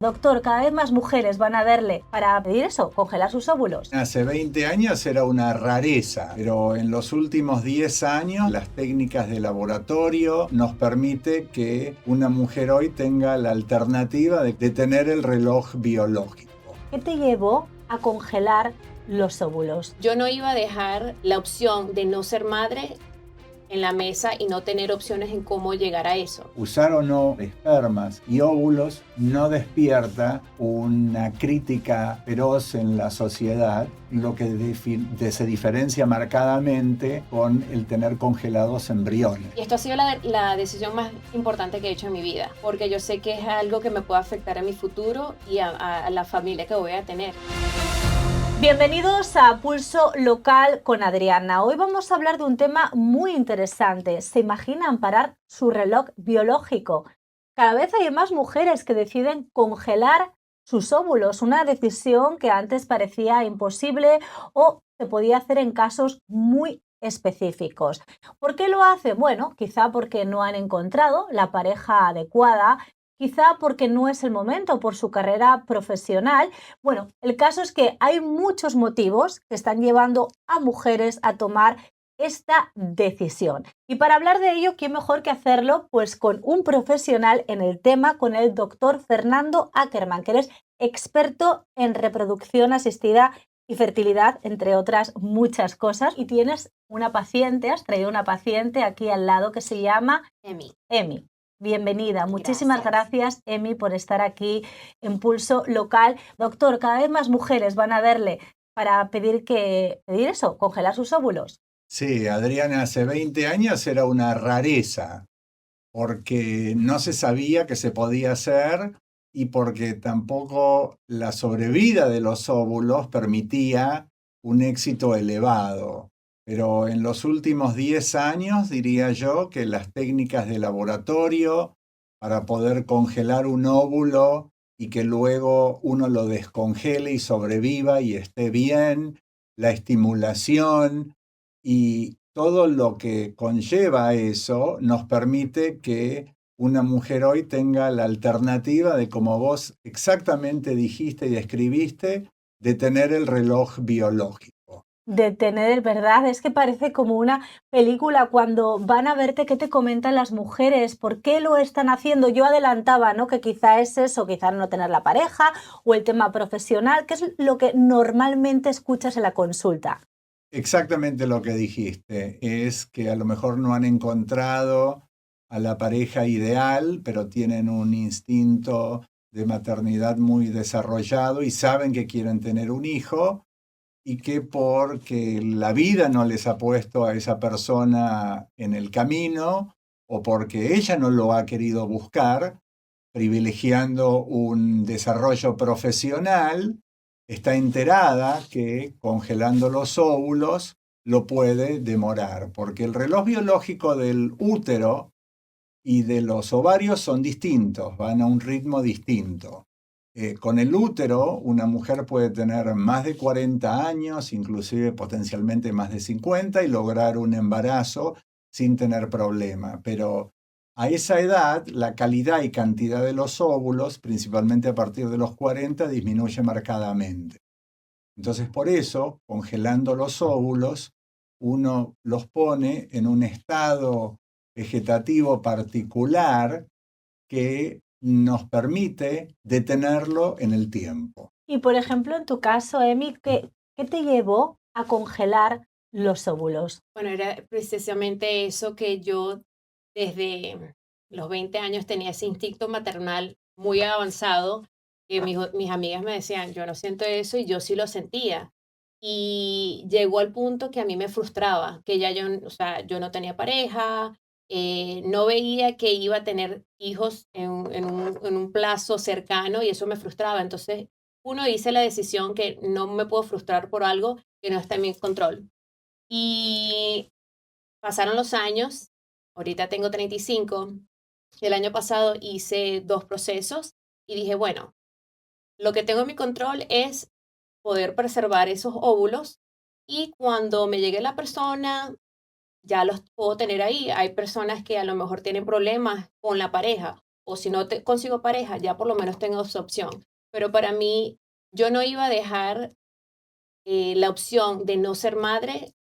Doctor, cada vez más mujeres van a verle para pedir eso, congelar sus óvulos. Hace 20 años era una rareza, pero en los últimos 10 años las técnicas de laboratorio nos permite que una mujer hoy tenga la alternativa de tener el reloj biológico. ¿Qué te llevó a congelar los óvulos? Yo no iba a dejar la opción de no ser madre en la mesa y no tener opciones en cómo llegar a eso. Usar o no espermas y óvulos no despierta una crítica feroz en la sociedad, lo que se diferencia marcadamente con el tener congelados embriones. Y esto ha sido la decisión más importante que he hecho en mi vida, porque yo sé que es algo que me puede afectar a mi futuro y a la familia que voy a tener. Bienvenidos a Pulso Local con Adriana. Hoy vamos a hablar de un tema muy interesante. ¿Se imaginan parar su reloj biológico? Cada vez hay más mujeres que deciden congelar sus óvulos, una decisión que antes parecía imposible o se podía hacer en casos muy específicos. ¿Por qué lo hacen? Bueno, quizá porque no han encontrado la pareja adecuada, quizá porque no es el momento por su carrera profesional. Bueno, el caso es que hay muchos motivos que están llevando a mujeres a tomar esta decisión. Y para hablar de ello, ¿quién mejor que hacerlo? Pues con un profesional en el tema, con el doctor Fernando Ackerman, que eres experto en reproducción asistida y fertilidad, entre otras muchas cosas. Y tienes una paciente, has traído una paciente aquí al lado que se llama Emi. Bienvenida. Muchísimas gracias, Emi, por estar aquí en Pulso Local. Doctor, cada vez más mujeres van a verle para pedir eso, congelar sus óvulos. Sí, Adriana, hace 20 años era una rareza, porque no se sabía que se podía hacer y porque tampoco la sobrevida de los óvulos permitía un éxito elevado. Pero en los últimos 10 años diría yo que las técnicas de laboratorio para poder congelar un óvulo y que luego uno lo descongele y sobreviva y esté bien, la estimulación y todo lo que conlleva eso nos permite que una mujer hoy tenga la alternativa de, como vos exactamente dijiste y describiste, de tener el reloj biológico. De tener, ¿verdad? Es que parece como una película cuando van a verte, ¿qué te comentan las mujeres? ¿Por qué lo están haciendo? Yo adelantaba, ¿no? Que quizá es eso, quizá no tener la pareja o el tema profesional, que es lo que normalmente escuchas en la consulta. Exactamente lo que dijiste, es que a lo mejor no han encontrado a la pareja ideal, pero tienen un instinto de maternidad muy desarrollado y saben que quieren tener un hijo y que porque la vida no les ha puesto a esa persona en el camino o porque ella no lo ha querido buscar, privilegiando un desarrollo profesional, está enterada que congelando los óvulos lo puede demorar, porque el reloj biológico del útero y de los ovarios son distintos, van a un ritmo distinto. Con el útero, una mujer puede tener más de 40 años, inclusive potencialmente más de 50, y lograr un embarazo sin tener problema. Pero a esa edad, la calidad y cantidad de los óvulos, principalmente a partir de los 40, disminuye marcadamente. Entonces, por eso, congelando los óvulos, uno los pone en un estado vegetativo particular que nos permite detenerlo en el tiempo. Y por ejemplo, en tu caso, Emi, ¿qué te llevó a congelar los óvulos? Bueno, era precisamente eso que yo desde los 20 años tenía ese instinto maternal muy avanzado, que mis amigas me decían, yo no siento eso y yo sí lo sentía. Y llegó al punto que a mí me frustraba, que ya yo, o sea, yo no tenía pareja, no veía que iba a tener hijos en un plazo cercano y eso me frustraba. Entonces, uno hice la decisión que no me puedo frustrar por algo que no está en mi control. Y pasaron los años, ahorita tengo 35, el año pasado hice 2 procesos y dije, bueno, lo que tengo en mi control es poder preservar esos óvulos y cuando me llegue la persona, ya los puedo tener ahí. Hay personas que a lo mejor tienen problemas con la pareja o si no consigo pareja, ya por lo menos tengo esa opción. Pero para mí, yo no iba a dejar la opción de no ser madre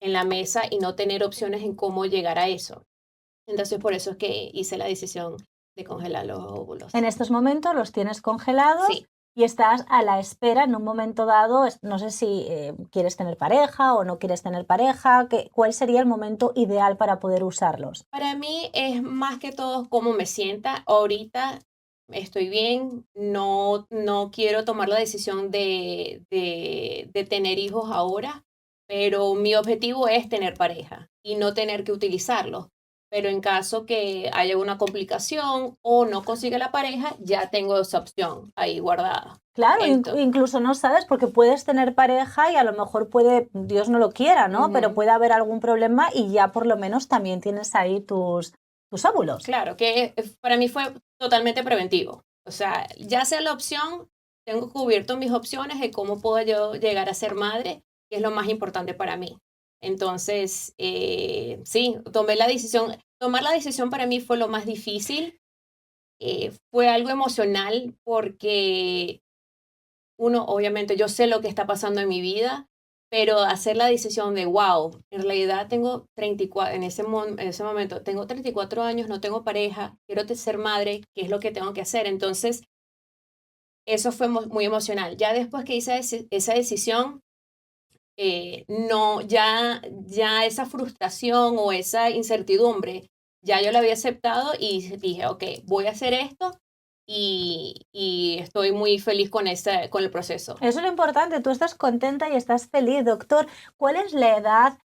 en la mesa y no tener opciones en cómo llegar a eso. Entonces, por eso es que hice la decisión de congelar los óvulos. En estos momentos los tienes congelados Sí, y estás a la espera en un momento dado, no sé si quieres tener pareja o no quieres tener pareja, ¿cuál sería el momento ideal para poder usarlos? para mí es más que todo cómo me sienta. Ahorita estoy bien, no quiero tomar la decisión de tener hijos ahora, pero mi objetivo es tener pareja y no tener que utilizarlos. Pero en caso que haya una complicación o no consiga la pareja, ya tengo esa opción ahí guardada. Claro, Entonces, incluso no sabes porque puedes tener pareja y a lo mejor puede, Dios no lo quiera, ¿no? Pero puede haber algún problema y ya por lo menos también tienes ahí tus óvulos. claro, que para mí fue totalmente preventivo. O sea, ya sea la opción, tengo cubierto mis opciones de cómo puedo yo llegar a ser madre, que es lo más importante para mí. Entonces, sí, tomé la decisión. Tomar la decisión para mí fue lo más difícil. Fue algo emocional porque uno, obviamente, yo sé lo que está pasando en mi vida, pero hacer la decisión de, wow, en realidad tengo 34, en ese momento, tengo 34 años, no tengo pareja, quiero ser madre, ¿qué es lo que tengo que hacer? Entonces, eso fue muy emocional. Ya después que hice esa decisión, no, ya esa frustración o esa incertidumbre, ya yo la había aceptado y dije, ok, voy a hacer esto y estoy muy feliz con el proceso. Eso es lo importante, tú estás contenta y estás feliz, doctor. ¿Cuál es la edad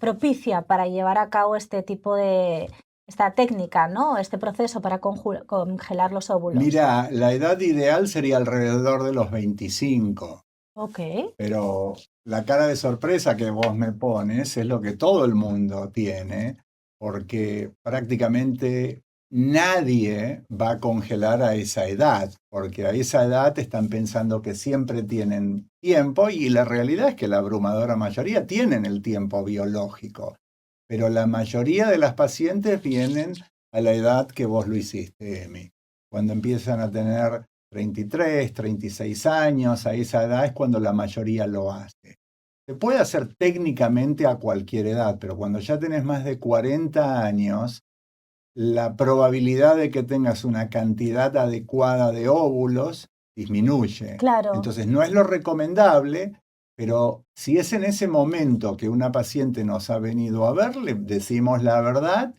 propicia para llevar a cabo este tipo de, esta técnica, ¿no? Este proceso para congelar los óvulos? Mira, la edad ideal sería alrededor de los 25, Ok, pero la cara de sorpresa que vos me pones es lo que todo el mundo tiene, porque prácticamente nadie va a congelar a esa edad, porque a esa edad están pensando que siempre tienen tiempo y la realidad es que la abrumadora mayoría tienen el tiempo biológico, pero la mayoría de las pacientes vienen a la edad que vos lo hiciste, Emi. Cuando empiezan a tener 33, 36 años, a esa edad es cuando la mayoría lo hace. Se puede hacer técnicamente a cualquier edad, pero cuando ya tenés más de 40 años, la probabilidad de que tengas una cantidad adecuada de óvulos disminuye. claro. Entonces no es lo recomendable, pero si es en ese momento que una paciente nos ha venido a ver, le decimos la verdad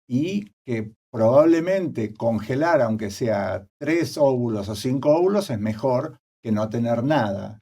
y que probablemente congelar, aunque sea 3 óvulos o 5 óvulos, es mejor que no tener nada.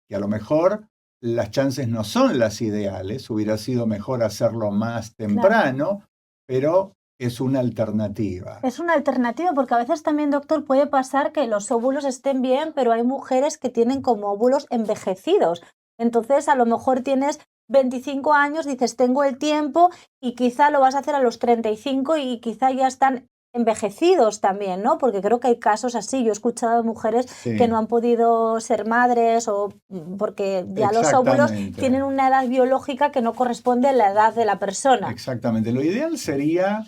Que a lo mejor las chances no son las ideales, hubiera sido mejor hacerlo más temprano, pero es una alternativa. Es una alternativa porque a veces también, doctor, puede pasar que los óvulos estén bien, pero hay mujeres que tienen como óvulos envejecidos. Entonces, a lo mejor tienes 25 años, dices, tengo el tiempo y quizá lo vas a hacer a los 35 y quizá ya están envejecidos también, ¿no? Porque creo que hay casos así. Yo he escuchado de mujeres que no han podido ser madres o porque ya los óvulos tienen una edad biológica que no corresponde a la edad de la persona. Exactamente. Lo ideal sería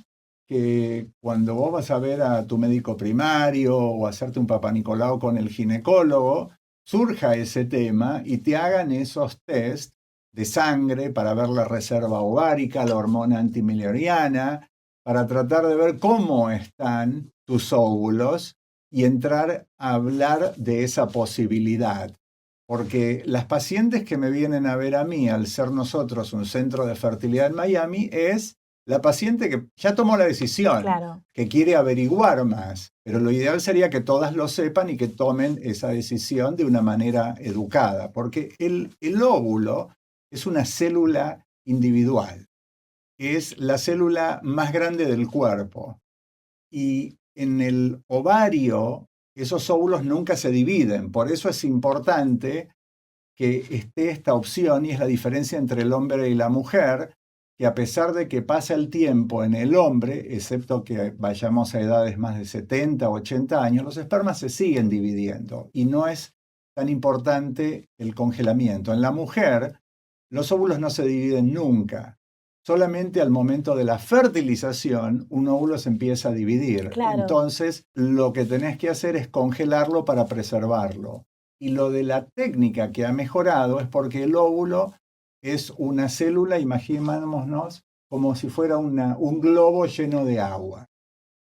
que cuando vos vas a ver a tu médico primario o hacerte un papanicolau con el ginecólogo, surja ese tema y te hagan esos test de sangre para ver la reserva ovárica, la hormona antimileriana, para tratar de ver cómo están tus óvulos y entrar a hablar de esa posibilidad. Porque las pacientes que me vienen a ver a mí, al ser nosotros un centro de fertilidad en Miami, es la paciente que ya tomó la decisión, Claro. que quiere averiguar más, pero lo ideal sería que todas lo sepan y que tomen esa decisión de una manera educada, porque el óvulo es una célula individual, es la célula más grande del cuerpo y en el ovario esos óvulos nunca se dividen, por eso es importante que esté esta opción y es la diferencia entre el hombre y la mujer, que a pesar de que pasa el tiempo en el hombre, excepto que vayamos a edades más de 70 o 80 años, los espermas se siguen dividiendo y no es tan importante el congelamiento. En la mujer, los óvulos no se dividen nunca solamente al momento de la fertilización un óvulo se empieza a dividir. Claro. Entonces, lo que tenés que hacer es congelarlo para preservarlo. Y lo de la técnica que ha mejorado es porque el óvulo es una célula, imaginémonos, como si fuera un globo lleno de agua.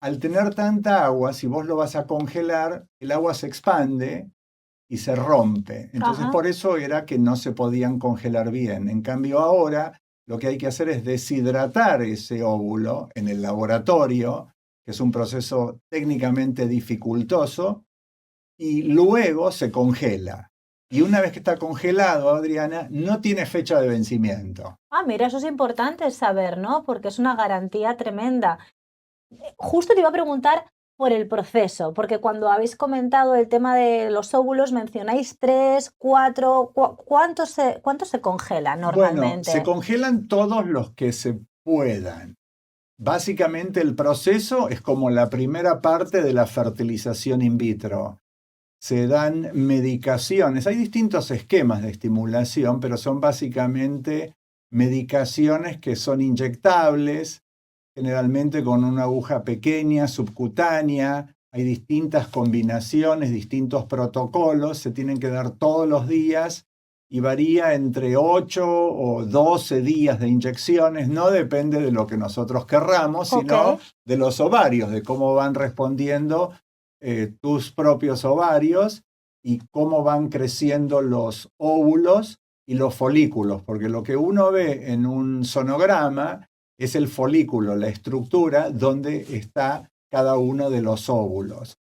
Al tener tanta agua, si vos lo vas a congelar, el agua se expande y se rompe. Entonces, Ajá. por eso era que no se podían congelar bien. En cambio, ahora lo que hay que hacer es deshidratar ese óvulo en el laboratorio, que es un proceso técnicamente dificultoso, y luego se congela. Y una vez que está congelado, Adriana, no tiene fecha de vencimiento. Ah, mira, eso es importante saber, ¿no? Porque es una garantía tremenda. Justo te iba a preguntar por el proceso, porque cuando habéis comentado el tema de los óvulos mencionáis 3, 4, ¿cuántos se congela Bueno, normalmente? se congelan todos los que se puedan. Básicamente el proceso es como la primera parte de la fertilización in vitro. Se dan medicaciones, hay distintos esquemas de estimulación, pero son básicamente medicaciones que son inyectables, generalmente con una aguja pequeña, subcutánea. Hay distintas combinaciones, distintos protocolos, se tienen que dar todos los días y varía entre 8 o 12 días de inyecciones. No depende de lo que nosotros querramos, sino Ok. de los ovarios, de cómo van respondiendo tus propios ovarios y cómo van creciendo los óvulos y los folículos, porque lo que uno ve en un sonograma es el folículo, la estructura donde está cada uno de los óvulos.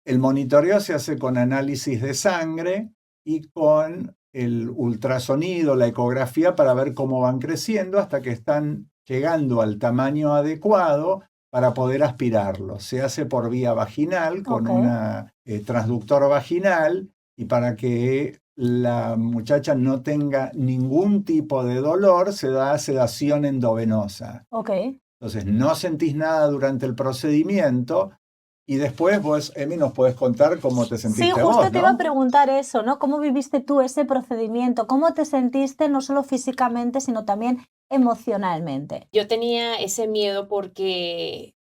El monitoreo se hace con análisis de sangre y con el ultrasonido, la ecografía, para ver cómo van creciendo hasta que están llegando al tamaño adecuado para poder aspirarlos. Se hace por vía vaginal con Ok. una transductor vaginal, y para que la muchacha no tenga ningún tipo de dolor, se da sedación endovenosa. Ok. Entonces no sentís nada durante el procedimiento y después vos, Emi, nos podés contar cómo te Sí, sentiste justo vos, te iba a ¿no? preguntar eso, ¿no? ¿Cómo viviste tú ese procedimiento? ¿Cómo te sentiste no solo físicamente, sino también emocionalmente? Yo tenía ese miedo porque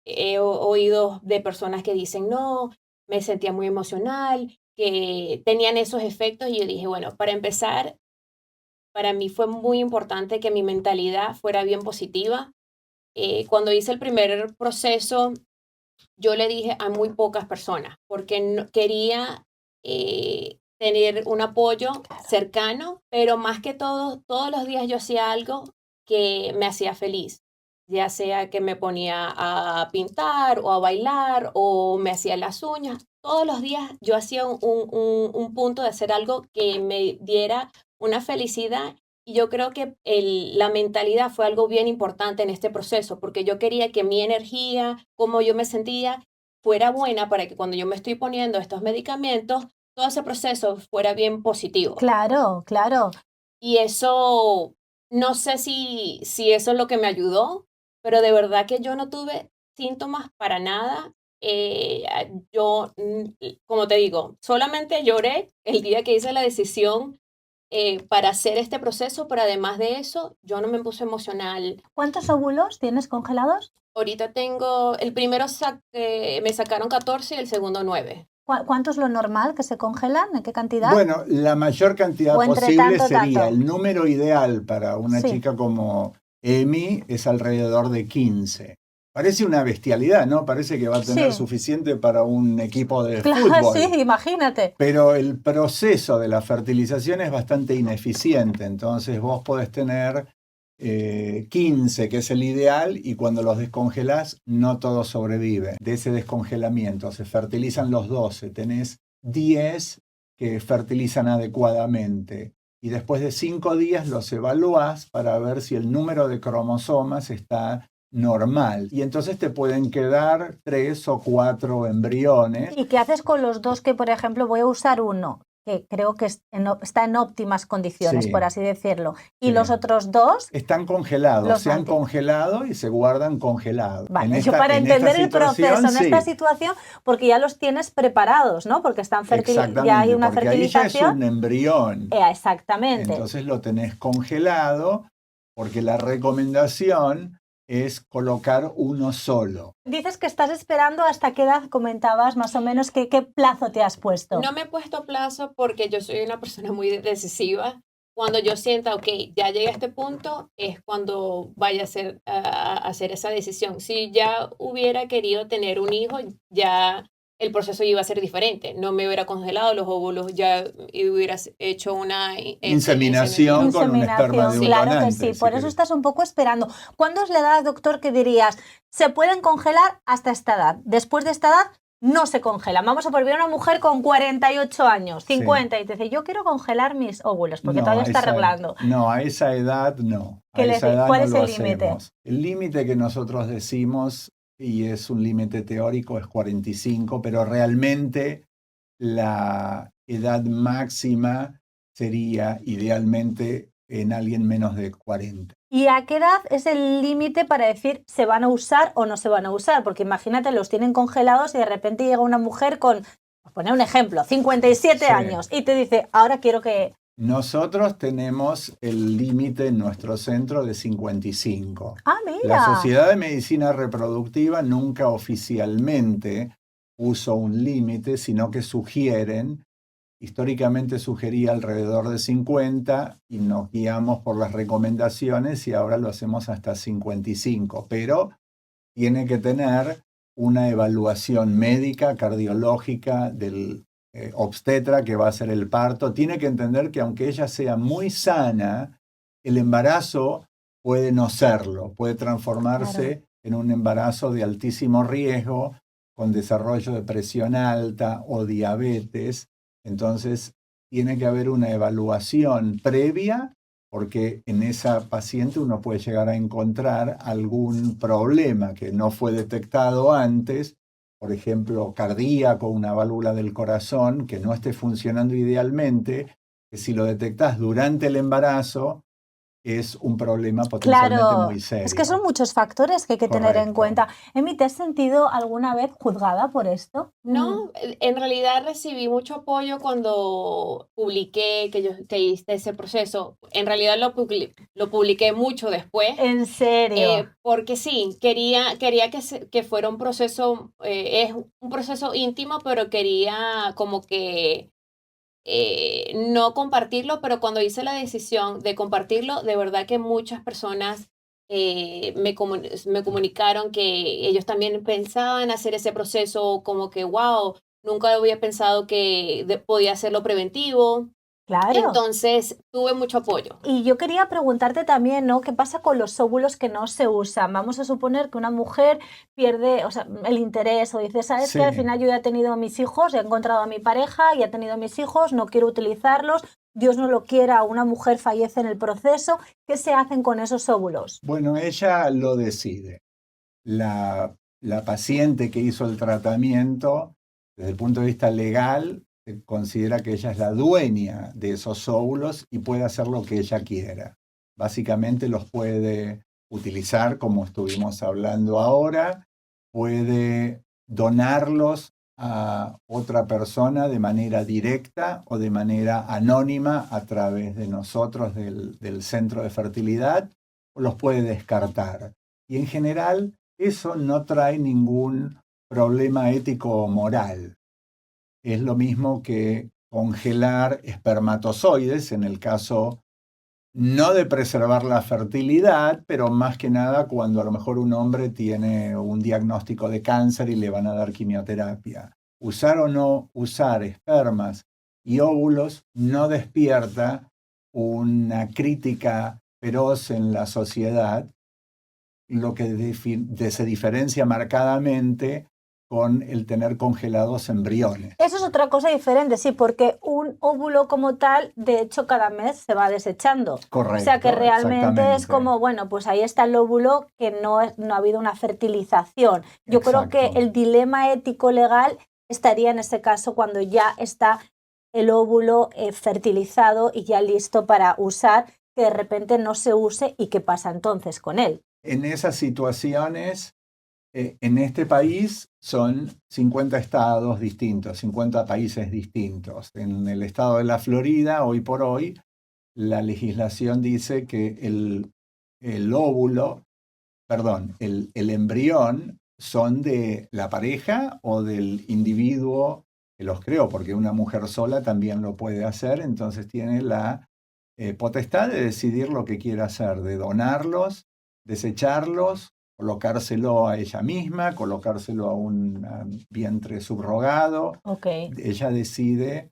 he oído de personas que dicen, no, me sentía muy emocional, que tenían esos efectos y yo dije, bueno, para empezar, para mí fue muy importante que mi mentalidad fuera bien positiva. Cuando hice el primer proceso, yo le dije a muy pocas personas porque quería tener un apoyo cercano, pero más que todo, todos los días yo hacía algo que me hacía feliz, ya sea que me ponía a pintar o a bailar o me hacía las uñas. Todos los días yo hacía un punto de hacer algo que me diera una felicidad y yo creo que la mentalidad fue algo bien importante en este proceso, porque yo quería que mi energía, cómo yo me sentía, fuera buena para que cuando yo me estoy poniendo estos medicamentos, todo ese proceso fuera bien positivo. Claro, claro. Y eso, no sé si eso es lo que me ayudó, pero de verdad que yo no tuve síntomas para nada. Yo, como te digo, solamente lloré el día que hice la decisión para hacer este proceso, pero además de eso, yo no me puse emocional. ¿Cuántos óvulos tienes congelados? Ahorita tengo, el primero me sacaron 14 y el segundo 9. ¿Cuánto es lo normal que se congelan? ¿En qué cantidad? Bueno, la mayor cantidad ¿O entre posible tanto, sería tanto? el número ideal para una Sí. chica como Emi es alrededor de 15. Parece una bestialidad, ¿no? Parece que va a tener Sí. suficiente para un equipo de Claro, fútbol. sí, imagínate. Pero el proceso de la fertilización es bastante ineficiente, entonces vos podés tener 15, que es el ideal, y cuando los descongelás no todo sobrevive. De ese descongelamiento se fertilizan los 12, tenés 10 que fertilizan adecuadamente. Y después de 5 días los evaluás para ver si el número de cromosomas está normal. Y entonces te pueden quedar 3 o 4 embriones. ¿Y qué haces con los dos que, por ejemplo, voy a usar uno, que creo que está en óptimas condiciones, Sí, por así decirlo, y sí. los otros dos? Están congelados, Los se han mantienes. congelado y se guardan congelados. Vale, yo para En esta entender el proceso situación, en esta sí, situación, porque ya los tienes preparados, ¿no? Porque ya hay exactamente, una porque ahí ya es fertilización. un embrión. Exactamente. Entonces lo tenés congelado porque la recomendación es colocar uno solo. Dices que estás esperando hasta qué edad comentabas, más o menos, qué plazo te has puesto. No me he puesto plazo porque yo soy una persona muy decisiva. Cuando yo sienta, ok, ya llegué a este punto, es cuando vaya a hacer esa decisión. Si ya hubiera querido tener un hijo, ya el proceso iba a ser diferente. No me hubiera congelado los óvulos, ya hubieras hecho una Inseminación con un esperma de un claro que donante. sí, si por eso querés. estás un poco esperando. ¿Cuándo es la edad, doctor, que dirías, se pueden congelar hasta esta edad? Después de esta edad, no se congelan. Vamos a poner una mujer con 48 años, 50, y te dice, yo quiero congelar mis óvulos, porque No, todavía a está esa- arreglando. No, a esa edad no. A esa edad ¿Cuál no es lo el límite? hacemos. El límite que nosotros decimos, y es un límite teórico, es 45, pero realmente la edad máxima sería idealmente en alguien menos de 40. ¿Y a qué edad es el límite para decir se van a usar o no se van a usar? Porque imagínate, los tienen congelados y de repente llega una mujer con, por poner un ejemplo, 57 Sí. años y te dice, ahora quiero que... Nosotros tenemos el límite en nuestro centro de 55. Ah, La mira. Sociedad de Medicina Reproductiva nunca oficialmente puso un límite, sino que sugieren, históricamente sugería alrededor de 50 y nos guiamos por las recomendaciones y ahora lo hacemos hasta 55, pero tiene que tener una evaluación médica, cardiológica del obstetra que va a hacer el parto. Tiene que entender que aunque ella sea muy sana, el embarazo puede no serlo, puede transformarse en un embarazo de altísimo riesgo, con desarrollo de presión alta o diabetes. Entonces, tiene que haber una evaluación previa, porque en esa paciente uno puede llegar a encontrar algún problema que no fue detectado antes, por ejemplo, cardíaco, una válvula del corazón que no esté funcionando idealmente, que si lo detectas durante el embarazo, es un problema potencialmente Claro, muy serio. es que son muchos factores que hay que tener en Correcto. cuenta. Emi, ¿te has sentido alguna vez juzgada por esto? No, en realidad recibí mucho apoyo cuando publiqué que hice ese proceso. En realidad lo publiqué mucho después. ¿En serio? Porque sí, quería que fuera un proceso, es un proceso íntimo, pero quería como que no compartirlo, pero cuando hice la decisión de compartirlo, de verdad que muchas personas me comunicaron que ellos también pensaban hacer ese proceso, como que, wow, nunca había pensado que podía hacerlo preventivo. Claro. Entonces, tuve mucho apoyo. Y yo quería preguntarte también, ¿no? ¿Qué pasa con los óvulos que no se usan? Vamos a suponer que una mujer pierde, o sea, el interés o dice, ¿sabes qué? Al Sí. final yo ya he tenido mis hijos, ya he encontrado a mi pareja, ya he tenido mis hijos, no quiero utilizarlos, Dios no lo quiera, una mujer fallece en el proceso. ¿Qué se hacen con esos óvulos? Bueno, ella lo decide. La paciente que hizo el tratamiento, desde el punto de vista legal, se considera que ella es la dueña de esos óvulos y puede hacer lo que ella quiera. Básicamente los puede utilizar, como estuvimos hablando ahora, puede donarlos a otra persona de manera directa o de manera anónima a través de nosotros del centro de fertilidad, o los puede descartar. Y en general eso no trae ningún problema ético o moral. Es lo mismo que congelar espermatozoides, en el caso no de preservar la fertilidad, pero más que nada cuando a lo mejor un hombre tiene un diagnóstico de cáncer y le van a dar quimioterapia. Usar o no usar espermas y óvulos no despierta una crítica feroz en la sociedad, lo que se diferencia marcadamente con el tener congelados embriones. Eso es otra cosa diferente, sí, porque un óvulo como tal, de hecho, cada mes se va desechando. Correcto. O sea que realmente es exactamente. como, bueno, pues ahí está el óvulo que no ha habido una fertilización. Yo creo que Exacto. el dilema ético legal estaría en ese caso cuando ya está el óvulo fertilizado y ya listo para usar, que de repente no se use y qué pasa entonces con él. En esas situaciones, en este país son 50 estados distintos, 50 países distintos. En el estado de la Florida, hoy por hoy, la legislación dice que el el óvulo, perdón, el embrión son de la pareja o del individuo que los creó, porque una mujer sola también lo puede hacer, entonces tiene la potestad de decidir lo que quiere hacer, de donarlos, desecharlos, colocárselo a ella misma, colocárselo a un vientre subrogado. Ok. Ella decide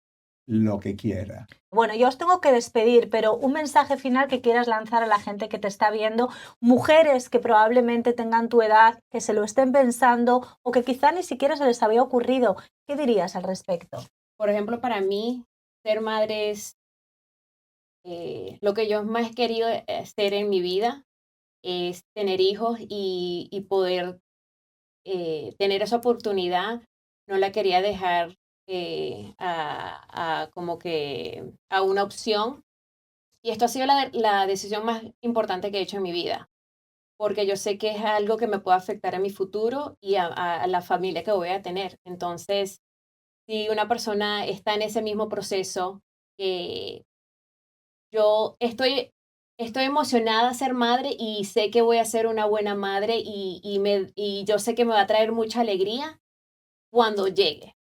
lo que quiera. Bueno, yo os tengo que despedir, pero un mensaje final que quieras lanzar a la gente que te está viendo, mujeres que probablemente tengan tu edad, que se lo estén pensando o que quizá ni siquiera se les había ocurrido. ¿Qué dirías al respecto? Por ejemplo, para mí, ser madre es lo que yo más he querido hacer en mi vida, es tener hijos y poder tener esa oportunidad. No la quería dejar como que a una opción. Y esto ha sido la decisión más importante que he hecho en mi vida, porque yo sé que es algo que me puede afectar a mi futuro y a la familia que voy a tener. Entonces, si una persona está en ese mismo proceso, eh, yo estoy emocionada a ser madre y sé que voy a ser una buena madre y yo sé que me va a traer mucha alegría cuando llegue.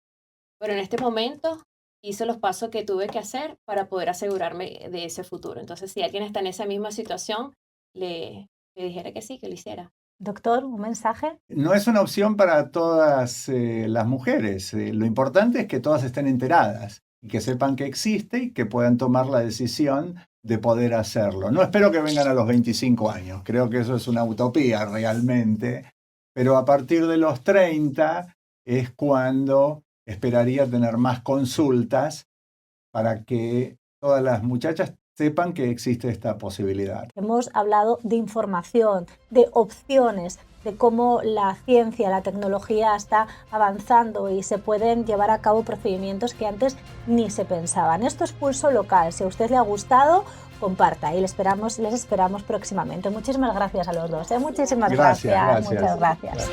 Pero en este momento hice los pasos que tuve que hacer para poder asegurarme de ese futuro. Entonces, si alguien está en esa misma situación, le dijera que sí, que lo hiciera. Doctor, un mensaje. No es una opción para todas las mujeres. Lo importante es que todas estén enteradas y que sepan que existe y que puedan tomar la decisión de poder hacerlo. No espero que vengan a los 25 años, creo que eso es una utopía realmente, pero a partir de los 30 es cuando esperaría tener más consultas para que todas las muchachas sepan que existe esta posibilidad. Hemos hablado de información, de opciones, de cómo la ciencia, la tecnología está avanzando y se pueden llevar a cabo procedimientos que antes ni se pensaban. Esto es Pulso Local. Si a usted le ha gustado, comparta y les esperamos próximamente. Muchísimas gracias a los dos. Muchísimas gracias. Gracias. Muchas gracias.